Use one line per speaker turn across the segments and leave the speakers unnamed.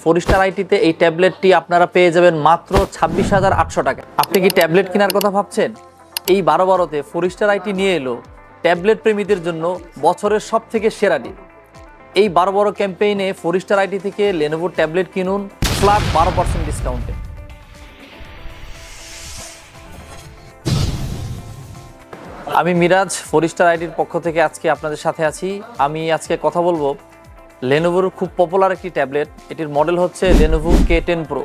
Four-star আইটিতে এই ট্যাবলেটটি আপনারা পেয়ে যাবেন মাত্র 26,800 টাকা। আপনি কি ট্যাবলেট কেনার কথা ভাবছেন? এই 12-12তে ফোর-স্টার আইটি নিয়ে এলো ট্যাবলেট প্রেমীদের জন্য বছরের সবথেকে সেরা ডিল। এই 12-12 ক্যাম্পেইনে ফোর-স্টার আইটি থেকে লেনোভো ট্যাবলেট কিনুন ফ্ল্যাট 12% ডিসকাউন্টে। আমি মিরাজ ফোর-স্টার আইটির পক্ষ থেকে আজকে আপনাদের সাথে আছি। আমি আজকে কথা বলবো লেনোভোর খুব পপুলার একটি ট্যাবলেট, এটির মডেল হচ্ছে লেনোভো K10 Pro।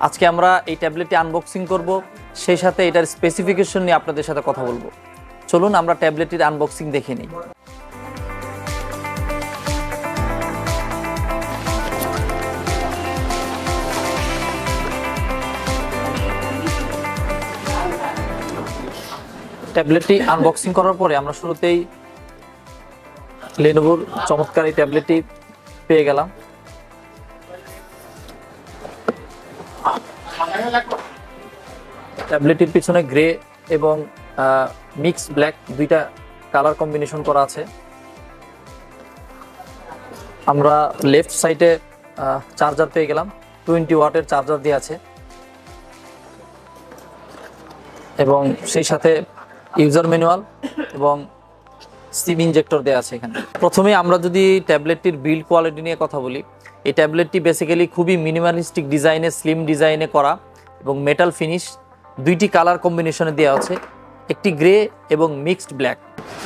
আজকে আমরা এই ট্যাবলেটটি আনবক্সিং করব, সেই সাথে এটার স্পেসিফিকেশন নিয়ে আপনাদের সাথে কথা বলবো। চলুন আমরা ট্যাবলেটটির আনবক্সিং দেখে নিই। ট্যাবলেটটি আনবক্সিং করার পরে আমরা শুরুতেই লেনোভোর চমৎকার এই ট্যাবলেটটি পেয়ে গেলাম। ট্যাবলেটটির পিছনে গ্রে এবং মিক্স ব্ল্যাক দুইটা কালার কম্বিনেশন করা আছে। আমরা লেফট সাইডে চার্জার পেয়ে গেলাম, 20 ওয়াটের চার্জার দিয়ে আছে এবং সেই সাথে ইউজার ম্যানুয়াল এবং সিম ইনজেক্টর দেওয়া আছে এখানে। প্রথমে আমরা যদি ট্যাবলেটটির বিল্ড কোয়ালিটি নিয়ে কথা বলি, এই ট্যাবলেটটি বেসিক্যালি খুবই মিনিমালিস্টিক ডিজাইনে, স্লিম ডিজাইনে করা এবং মেটাল ফিনিশ দুইটি কালার কম্বিনেশনে দেওয়া আছে, একটি গ্রে এবং মিক্সড ব্ল্যাক।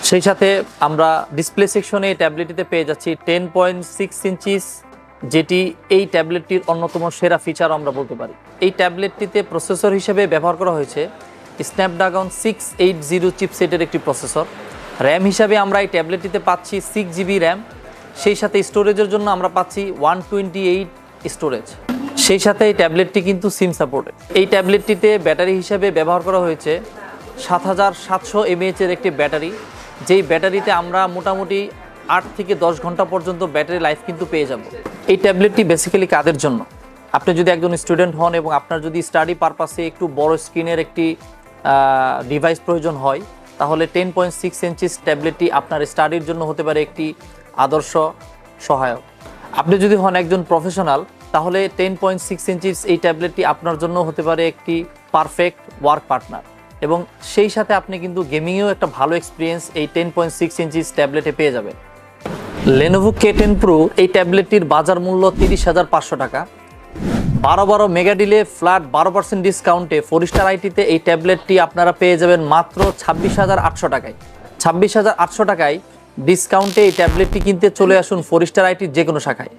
সেই সাথে আমরা ডিসপ্লে সেকশনে এই ট্যাবলেটটিতে পেয়ে যাচ্ছি 10.6 ইঞ্চিস, যেটি এই ট্যাবলেটটির অন্যতম সেরা ফিচার আমরা বলতে পারি। এই ট্যাবলেটটিতে প্রসেসর হিসেবে ব্যবহার করা হয়েছে স্ন্যাপড্রাগন 680 চিপসেটের একটি প্রসেসর। র্যাম হিসাবে আমরা এই ট্যাবলেটটিতে পাচ্ছি 6GB র্যাম, সেই সাথে স্টোরেজের জন্য আমরা পাচ্ছি 128 স্টোরেজ। সেই সাথে এই ট্যাবলেটটি কিন্তু সিম সাপোর্টেড। এই ট্যাবলেটটিতে ব্যাটারি হিসাবে ব্যবহার করা হয়েছে 7700 mAh এর একটি ব্যাটারি, যেই ব্যাটারিতে আমরা মোটামুটি 8 থেকে 10 ঘন্টা পর্যন্ত ব্যাটারি লাইফ কিন্তু পেয়ে যাব। এই ট্যাবলেটটি বেসিক্যালি কাদের জন্য? আপনি যদি একজন স্টুডেন্ট হন এবং আপনার যদি স্টাডি পারপাসে একটু বড় স্ক্রিনের একটি ডিভাইস প্রয়োজন হয়, তাহলে 10.6 ইঞ্চিস ট্যাবলেটটি আপনার স্টাডির জন্য হতে পারে একটি আদর্শ সহায়ক। আপনি যদি হন একজন প্রফেশনাল, তাহলে 10.6 ইঞ্চিস এই ট্যাবলেটটি আপনার জন্য হতে পারে একটি পারফেক্ট ওয়ার্ক পার্টনার এবং সেই সাথে আপনি কিন্তু গেমিংয়েও একটা ভালো এক্সপিরিয়েন্স এই 10.6 ইঞ্চিস ট্যাবলেটে পেয়ে যাবেন। লেনোভো K10 Pro এই ট্যাবলেটটির বাজার মূল্য 30,500 টাকা। 12-12 মেগা ডিলে ফ্ল্যাট 12% ডিসকাউন্টে ফোর-স্টার আইটিতে এই ট্যাবলেটটি আপনারা পেয়ে যাবেন মাত্র 26,800 টাকায়। 26,800 টাকায় ডিসকাউন্টে এই ট্যাবলেটটি কিনতে চলে আসুন ফোর-স্টার আইটির যে কোনো শাখায়।